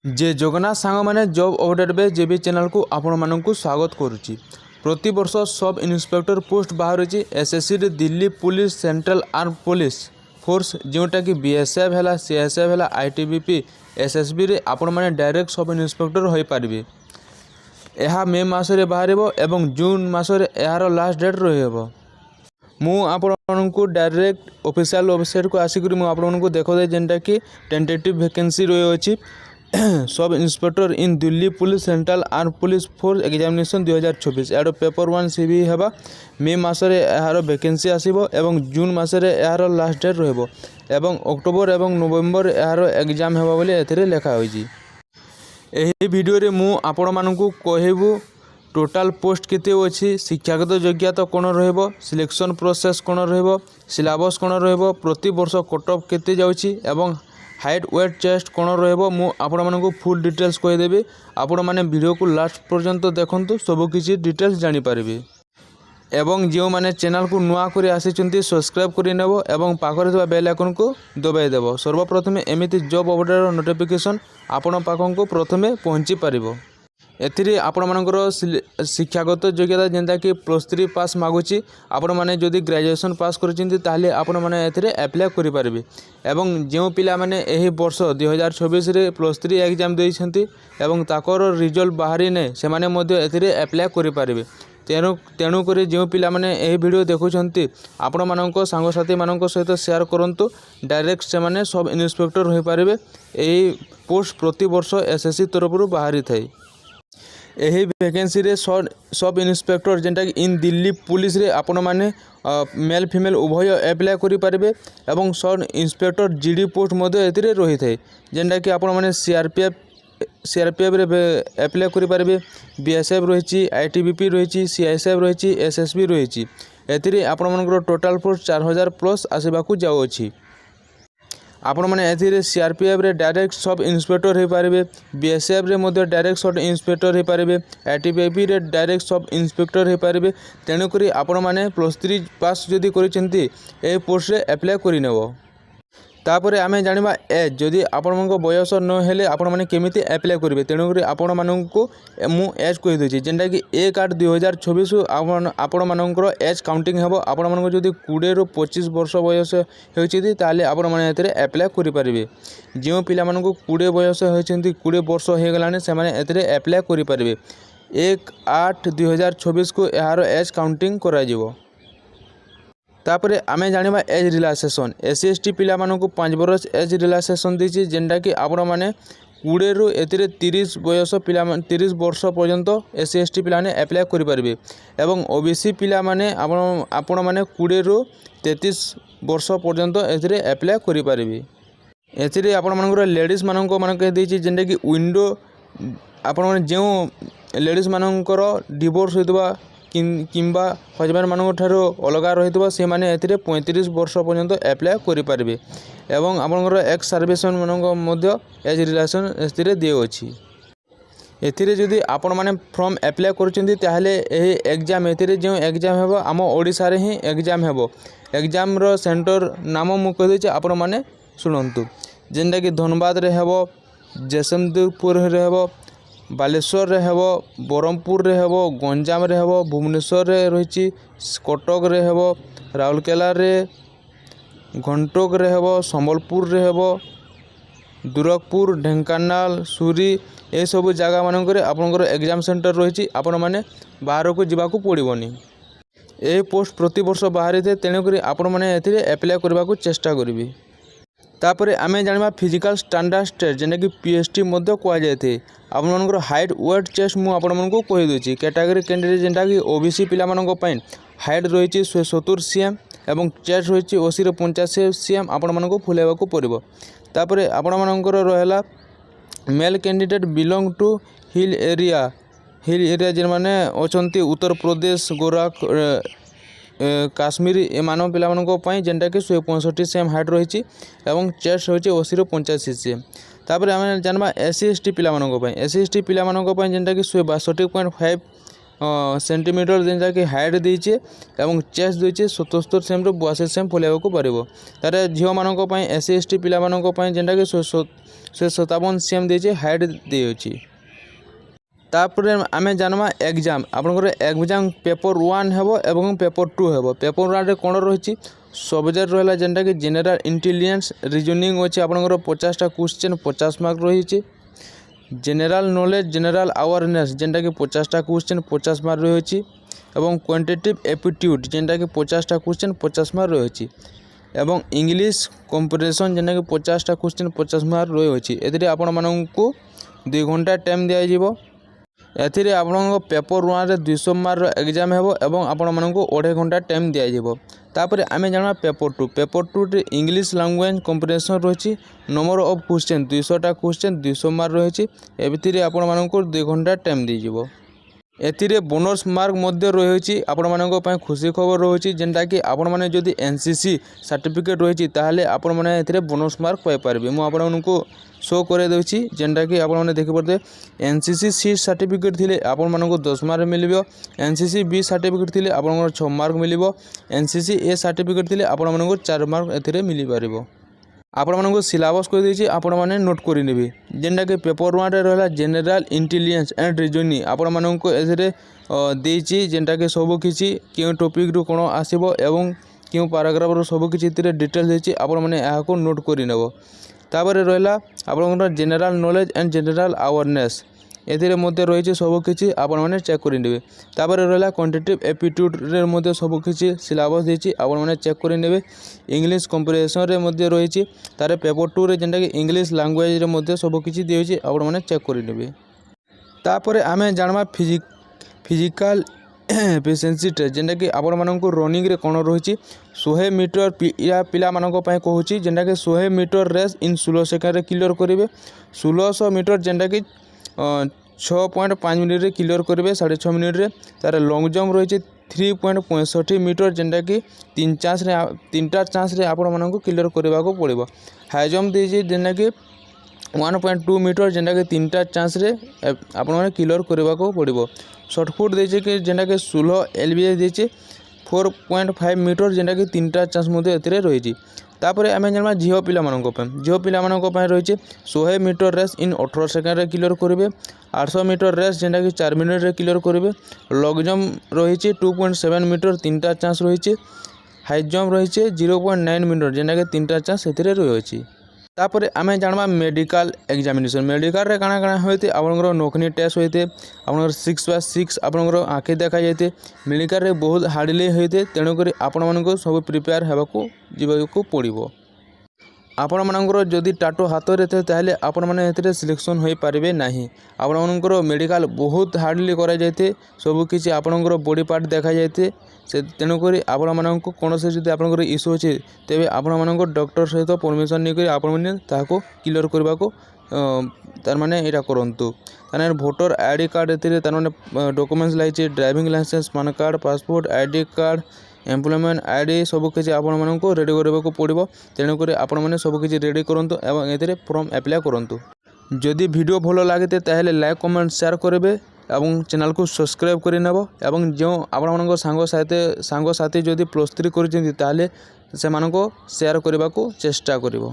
जे जगन्नाथ सांग मैंने job update बे जेबी channel को आपण मानक स्वागत करुच्ची। प्रति वर्ष सब इन्स्पेक्टर पोस्ट बाहर एसएससी रे Delhi police central arm police force जोटा कि बीएसएफ है सीएसएफ है आईटीबीपी एसएसबी रे आपण माने डायरेक्ट सब इन्स्पेक्टर हो पारे। यह मे मसरे बाहर एवं जून मसरे यार लास्ट डेट रही मुझे डायरेक्ट ऑफिशियल वेबसाइट को आसिक मुझे देखो जेनटा कि टेंटेटिव वैकेंसी रही अच्छी sub inspector in Delhi police central arm police force examination 2024 यार पेपर 1 सीवी है मे मसरे यार वैकेंसी आसो एवं जून मसरे यार लास्ट डेट रहिबो एवं अक्टोबर एवं नवेम्बर यार एग्जाम हेबा बोली एथिरे लेखा होईची। एही वीडियो रे मु आपण मानकु कहबो टोटाल पोस्ट केते अछि, शिक्षागत योग्यता कोन रहइबो, सिलेक्शन प्रोसेस कोन रहइबो, सिलेबस कोन रहइबो, प्रति वर्ष कट ऑफ केते जाउची एवं हाइट वेट चेस्ट कोन रहइबो मु आपण मानकु फुल डिटेल्स कहि देबे। आपण माने वीडियो को लास्ट पर्यंत देखंतु सब किछि डिटेल्स जानि पारिबे एवं जो माने चैनल को नुआ करी आसीचंती सब्सक्राइब करि नेबो एवं पाखरे थवा बेल आइकन को दबाइ देबो। सर्वप्रथमे एमिति जॉब अपडेट नोटिफिकेशन आपण पाखन को प्रथमे पहुंची पारिबो। एथिरे आपण मानकर शिक्षागत योग्यता जेंता कि +3 पास मागुची। आपण माने जदि ग्रेजुएशन पास करछिंती ताहले आपण माने एथिरे अप्लाई करि पारिबे एवं जो पिला माने एही वर्ष 2024 रे +3 एग्जाम देइछंती एवं ताकर रिजल्ट बाहरी ने से माने मध्ये एथिरे अप्लाई करि पारिबे। तेणु करी जो पिला माने एही वीडियो देखुछंती आपण मानक सांगसाथी मानक सहित शेयर करंतु डायरेक्ट से माने सब इन्स्पेक्टर होई पारिबे। एही पोस्ट प्रति वर्ष एसएससी तरफरु बाहरी थाई। यही वैकेंसी रे सब इन्स्पेक्टर जेनटा कि इन दिल्ली पुलिस रे आपण माने मेल फीमेल उभय अप्लाई करि पारिबे एवं सब इन्स्पेक्टर जीडी पोस्ट मध्ये एथिरे रही थाए जेनटा कि आपण माने सीआरपीएफ रे अप्लाई करि पारिबे, बीएसएफ रहिछि, आईटीबीपी रहिछि, सीआईएसएफ रहिछि, एसएसबी रहिछि। एथिरे आपण मानकर टोटल पोस्ट 4000 प्लस आसीबाकू जाउ अछि। आपण माने एथिरे सीआरपीएफ रे डायरेक्ट सब इन्स्पेक्टर हो पारे, बीएसएफ रे मध्ये डायरेक्ट सब इन्स्पेक्टर हो पारे, आईटीबीपी रे डायरेक्ट सब इन्स्पेक्टर हो पारे। तेणु करी आपण माने +3 पास जदि करिसेंती ए पोस्ट रे अप्लाई करि नेबो। तापरे आमे जानिबा एज जदि आपण मानक बयस न हेले आपण माने केमिति अप्लाई करिवे। तेणु करी आपण मानकू मु एज कहि देछि जेंटा कि 1/8/2024 आपण मानकर एज काउंटिंग हेबो। आपण मानक जदि 20 रु 25 वर्ष बयस हेउछि ताले आपण माने एतरे अप्लाई करि पारिबे। जे पिला मानकू 20 बयस हेउछंती 20 वर्ष हे गलाने से माने एतरे अप्लाई करि पारिबे। 1/8/2024 को यार एज काउंटिंग करा जिवो। तापरे आमे जानिबा एज रिलैक्सेशन एससी एसटी पिला मानकू 5 वर्ष एज रिलैक्सेशन दिछि जेंटा कि आपण माने 20 रु एतिरे 30 बयस पिला 30 वर्ष पर्यंत एससी एसटी पिला ने अप्लाई करि पारिबे एवं ओबीसी पिला माने आपण माने 20 रु 33 वर्ष पर्यंत एतिरे अप्लाई करि पारिबे। एतिरे आपण मानकर लेडीज मानक दिछि जेंटा कि विंडो आपण माने जे लेडीज मानकर डिवोर्स होइतबा किंबा हजबैंड मानक ठारो अलगा रहितबा से माने एथिरे 35 वर्ष पर्यंत अप्लाई करि पारिबे एवं आपनकर एक्स सर्विसमैन मानक मध्य एज रिलेशन एथिरे दियो अछि। एथिरे जदि आपण माने फॉर्म अप्लाई करछन्ती ताहले एही एग्जाम एथिरे जे एग्जाम हेबो आम ओडिसा रे ही एग्जाम हेबो। एग्जाम रो सेंटर नाम मु कहि दै छी आपण माने सुनंतु जेंटा कि धनबाद रे हेबो, जयशंकरपुर रे हेबो, बालेश्वर रे हेबो, बरहमपुर रे हेबो, गंजाम रे हेबो, भुवनेश्वर रे रहिछि, कटक रे हेबो, राउरकेला रे, घंटक रे हेबो, संबलपुर रे हेबो, दुर्गपुर, ढेंकानाल, सुरी ए सब जगह मानकर आपनकर एग्जाम सेंटर रहिछि। आपण माने बाहर को जिबाकू पड़िबोनी। ए पोस्ट प्रति वर्ष बाहर थे तेणु करी आपण माने एथिरे अप्लाई करबाकू चेष्टा करिवे। तापरे आमे जानिबा फिजिकल स्टैंडर्ड टेस्ट जेने कि पीएसटी मध्ये कोआ जायते। आपण मानकर हाइट वेट चेस्ट मु आपण मानकू कहि दोछि। कैटेगरी कैंडिडेट जेंटा कि ओबीसी पिला मानक पई हाइट रहिछि 170 सीएम एवं चेस्ट रहिछि 80 ରୁ 85 सीएम आपण मानकू फुलेबाकू पड़िबो। तापरे आपण मानकर रहला male candidate belong to hill area जेन माने अछंती उत्तर प्रदेश, गोरख काश्मीर ए मानव पिला मानक पई जेंटा कि 165 सीएम हाइट रहिछि एवं चेस्ट होछि 80 ରୁ 85 सीएम। तापरे आमे जानबा एससी एसटी पिला मानक पई जेंटा कि 162.5 ସେଣ୍ଟିମିଟର ଯେନ୍ଟାକି ହାଇଟ୍ ଦେଇଛେ ଏବଂ ଚେଷ୍ଟ ଦେଇଛେ 77 ସେମ୍ରୁ 82 ସେମ୍ ଫୁଲେଇବାକୁ ପାରିବ। ତାରେ ଝିଅମାନଙ୍କ ପାଇଁ SC ST ପିଲାମାନଙ୍କ ପାଇଁ ଯେନ୍ଟାକି 57 ସେମ୍ ଦେଇଛେ ହାଇଟ୍ ଦେଇଅଛି। ତାପରେ ଆମେ ଜାଣିବା ଏକ୍ଜାମ୍। ଆପଣଙ୍କର ଏକ୍ଜାମ୍ ପେପର୍ 1 ହେବ ଏବଂ ପେପର୍ 2 ହେବ। ପେପର୍ 1ରେ କ'ଣ ରହିଛି ସବଜେକ୍ଟ ରହିଲା ଯେନ୍ଟାକି ଜେନେରାଲ୍ ଇଣ୍ଟେଲିଜେନ୍ସ ରିଜନିଂ ଅଛି ଆପଣଙ୍କର 50ଟା କ୍ୱେଶ୍ଚନ୍ 50 ମାର୍କ ରହିଛି। ଜେନେରାଲ୍ ନଲେଜ୍ ଜେନେରାଲ୍ ଆୱାରନେସ୍ ଯେନ୍ଟାକି 50ଟା କ୍ୱେଶ୍ଚନ୍ 50 ମାର୍କ ରହିଛି ଏବଂ କ୍ୱାଣ୍ଟିଟେଟିଭ୍ ଏପ୍ଟିଟ୍ୟୁଡ୍ ଯେନ୍ଟାକି 50ଟା କ୍ୱେଶ୍ଚନ୍ 50 ମାର୍କ ରହିଛି ଏବଂ ଇଂଲିଶ କମ୍ପ୍ରିହେନ୍ସନ୍ ଯେନ୍ଟାକି 50ଟା କ୍ୱେଶ୍ଚନ୍ 50 ମାର୍କ ରହିଅଛି। ଏଥିରେ ଆପଣମାନଙ୍କୁ 2 ଘଣ୍ଟା ଟାଇମ୍ ଦିଆଯିବ। ଏଥିରେ ଆପଣଙ୍କ ପେପର୍ 1ରେ 200 ମାର୍କର ଏକ୍ଜାମ୍ ହେବ ଏବଂ ଆପଣମାନଙ୍କୁ 2.5 ଘଣ୍ଟା ଟାଇମ୍ ଦିଆଯିବ। ତାପରେ ଆମେ ଜାଣିବା ପେପର୍ 2। ପେପର୍ 2ରେ ଇଂଲିଶ ଲାଙ୍ଗୁଏଜ୍ କମ୍ପ୍ରିହେନ୍ସନ୍ ରହିଛି। ନମ୍ବର ଅଫ୍ କ୍ୱେଶ୍ଚନ୍ 200ଟା କ୍ୱେଶ୍ଚନ୍ 200 ମାର୍କ ରହିଛି। ଏଥିରେ ଆପଣମାନଙ୍କୁ 2 ଘଣ୍ଟା ଟାଇମ୍ ଦିଆଯିବ। ଏଥିରେ ବୋନସ୍ ମାର୍କ ମଧ୍ୟ ରହିଛି। ଆପଣମାନଙ୍କ ପାଇଁ ଖୁସି ଖବର ରହୁଛି ଯେନ୍ଟାକି ଆପଣମାନେ ଯଦି NCC ସାର୍ଟିଫିକେଟ୍ ରହିଛି ତାହେଲେ ଆପଣମାନେ ଏଥିରେ ବୋନସ୍ ମାର୍କ ପାଇପାରିବେ। ମୁଁ ଆପଣମାନଙ୍କୁ ଶୋ କରାଇ ଦେଉଛି ଯେନ୍ଟାକି ଆପଣମାନେ ଦେଖିପାରୁଥିବେ। NCC C ସାର୍ଟିଫିକେଟ୍ ଥିଲେ ଆପଣମାନଙ୍କୁ 10 ମାର୍କ ମିଳିବ। NCC B ସାର୍ଟିଫିକେଟ୍ ଥିଲେ ଆପଣଙ୍କର 6 ମାର୍କ ମିଳିବ। NCC A ସାର୍ଟିଫିକେଟ୍ ଥିଲେ ଆପଣମାନଙ୍କୁ 4 ମାର୍କ ଏଥିରେ ମିଳିପାରିବ। ଆପଣମାନଙ୍କୁ ସିଲାବସ୍ କହିଦେଇଛି ଆପଣମାନେ ନୋଟ୍ କରିନେବେ। ଯେନ୍ଟାକି ପେପର୍ 1ରେ ରହିଲା ଜେନେରାଲ୍ ଇଣ୍ଟେଲିଜେନ୍ସ ଆଣ୍ଡ ରିଜନିଂ ଆପଣମାନଙ୍କୁ ଏଥିରେ ଦେଇଛି ଯେନ୍ଟାକି ସବୁକିଛି କେଉଁ ଟପିକ୍ରୁ କ'ଣ ଆସିବ ଏବଂ କେଉଁ ପାରାଗ୍ରାଫରୁ ସବୁକିଛି ଏଥିରେ ଡିଟେଲ୍ସ ଦେଇଛି ଆପଣମାନେ ଏହାକୁ ନୋଟ୍ କରିନେବ। ତାପରେ ରହିଲା ଆପଣଙ୍କର general knowledge and general awareness ଏଥିରେ ମଧ୍ୟ ରହିଛି ସବୁକିଛି ଆପଣମାନେ ଚେକ୍ କରିନେବେ। ତାପରେ ରହିଲା କ୍ୱାଣ୍ଟିଟେଟିଭ୍ ଏପ୍ଟିଟ୍ୟୁଡ୍ରେ ମଧ୍ୟ ସବୁକିଛି ସିଲାବସ୍ ଦେଇଛି ଆପଣମାନେ ଚେକ୍ କରିନେବେ। ଇଂଲିଶ କମ୍ପ୍ରିହେନ୍ସନ୍ରେ ମଧ୍ୟ ରହିଛି। ତାର ପେପର୍ 2ରେ ଯେନ୍ଟାକି ଇଂଲିଶ ଲାଙ୍ଗୁଏଜ୍ରେ ମଧ୍ୟ ସବୁକିଛି ଦେଇଛି ଆପଣମାନେ ଚେକ୍ କରିନେବେ। ତାପରେ ଆମେ ଜାଣିବା ଫିଜିକାଲ୍ ଏଫିସିଏନ୍ସି ଟେଷ୍ଟ ଯେନ୍ଟାକି ଆପଣମାନଙ୍କୁ ରନିଂରେ କ'ଣ ରହିଛି 100 ମିଟର ପିଲାମାନଙ୍କ ପାଇଁ କହୁଛି ଯେନ୍ଟାକି 100 ମିଟର ରେସ୍ ଇନ୍ 16 ସେକେଣ୍ଡରେ କ୍ଲିୟର କରିବେ। 1600 ମିଟର ଯେନ୍ଟାକି 6.5 ମିନିଟ୍ରେ କ୍ଲିୟର କରିବେ 6.5 ମିନିଟ୍ରେ। ତାର ଲଙ୍ଗ୍ ଜମ୍ପ ରହିଛି 3.65 ମିଟର ଯେନ୍ଟାକି 3ଟା ଚାନ୍ସରେ ଆପଣମାନଙ୍କୁ କ୍ଲିୟର କରିବାକୁ ପଡ଼ିବ। ହାଇ ଜମ୍ପ ଦେଇଛି ଯେନ୍ଟାକି 1.2 ମିଟର ଯେନ୍ଟାକି 3ଟା ଚାନ୍ସରେ ଆପଣମାନେ କ୍ଲିୟର କରିବାକୁ ପଡ଼ିବ। ସର୍ଟଫୁଟ୍ ଦେଇଛି କି ଯେନ୍ଟାକି 16 LBS ଦେଇଛି 4.5 ମିଟର ଯେନ୍ଟାକି 3ଟା ଚାନ୍ସ ମଧ୍ୟ ଏଥିରେ ରହିଛି। ତାପରେ ଆମେ ଜାଣିବା ଝିଅ ପିଲାମାନଙ୍କ ପାଇଁ ରହିଛି 100 ମିଟର ରେସ୍ ଇନ୍ 18 ସେକେଣ୍ଡରେ କ୍ଲିୟର କରିବେ। 800 ମିଟର ରେସ୍ ଯେନ୍ଟାକି 4 ମିନିଟ୍ରେ କ୍ଲିୟର କରିବେ। ଲଙ୍ଗ୍ ଜମ୍ପ ରହିଛି 2.7 ମିଟର 3ଟା ଚାନ୍ସ ରହିଛି। ହାଇ ଜମ୍ପ ରହିଛି 0.9 ମିଟର ଯେନ୍ଟାକି 3ଟା ଚାନ୍ସ ଏଥିରେ ରହିଅଛି। ତାପରେ ଆମେ ଜାଣିବା ମେଡ଼ିକାଲ୍ ଏକ୍ଜାମିନେସନ୍। ମେଡ଼ିକାଲ୍ରେ କାଣା କାଣା ହୋଇଥାଏ ଆପଣଙ୍କର ନୋକନି ଟେଷ୍ଟ ହୋଇଥାଏ ଆପଣଙ୍କର 6/6 ଆପଣଙ୍କର ଆଖି ଦେଖାଯାଇଥାଏ। ମେଡ଼ିକାଲ୍ରେ ବହୁତ ହାର୍ଡ଼ଲି ହୋଇଥାଏ ତେଣୁକରି ଆପଣମାନଙ୍କୁ ସବୁ ପ୍ରିପେୟାର ଯିବାକୁ ପଡ଼ିବ। ଆପଣମାନଙ୍କର ଯଦି ଟାଟୁ ହାତରେ ଥାଏ ତାହେଲେ ଆପଣମାନେ ଏଥିରେ ସିଲେକ୍ସନ୍ ହୋଇପାରିବେ ନାହିଁ। ଆପଣମାନଙ୍କର ମେଡ଼ିକାଲ୍ ବହୁତ ହାର୍ଡ଼ଲି କରାଯାଇଥାଏ। ସବୁକିଛି ଆପଣଙ୍କର ବଡ଼ି ପାର୍ଟ ଦେଖାଯାଇଥାଏ। ତେଣୁକରି ଆପଣମାନଙ୍କୁ କୌଣସି ଯଦି ଆପଣଙ୍କର ଇସ୍ୟୁ ଅଛି ତେବେ ଆପଣମାନଙ୍କ ଡକ୍ଟର ସହିତ ପରମିସନ୍ ନେଇକରି ଆପଣମାନେ ତାହାକୁ କ୍ଲିୟର କରିବାକୁ ତାରମାନେ ଏଇଟା କରନ୍ତୁ। ତାମାନେ ଭୋଟର ID କାର୍ଡ଼ ଏଥିରେ ତାରମାନେ ଡକୁମେଣ୍ଟସ୍ ଲାଗିଛି driving licence PAN card passport ID card employment ID ସବୁକିଛି ଆପଣମାନଙ୍କୁ ରେଡ଼ି କରିବାକୁ ପଡ଼ିବ। ତେଣୁକରି ଆପଣମାନେ ସବୁକିଛି ରେଡ଼ି କରନ୍ତୁ ଏବଂ ଏଥିରେ ଫର୍ମ ଆପ୍ଲାଏ କରନ୍ତୁ। ଯଦି ଭିଡ଼ିଓ ଭଲ ଲାଗିଥାଏ ତାହେଲେ ଲାଇକ୍ କମେଣ୍ଟ ସେୟାର କରିବେ ଏବଂ ଚ୍ୟାନେଲକୁ ସବସ୍କ୍ରାଇବ୍ କରିନେବ ଏବଂ ଯେଉଁ ଆପଣମାନଙ୍କ ସାଙ୍ଗସାଥି ଯଦି +3 କରିଛନ୍ତି ତାହେଲେ ସେମାନଙ୍କୁ ସେୟାର କରିବାକୁ ଚେଷ୍ଟା କରିବ।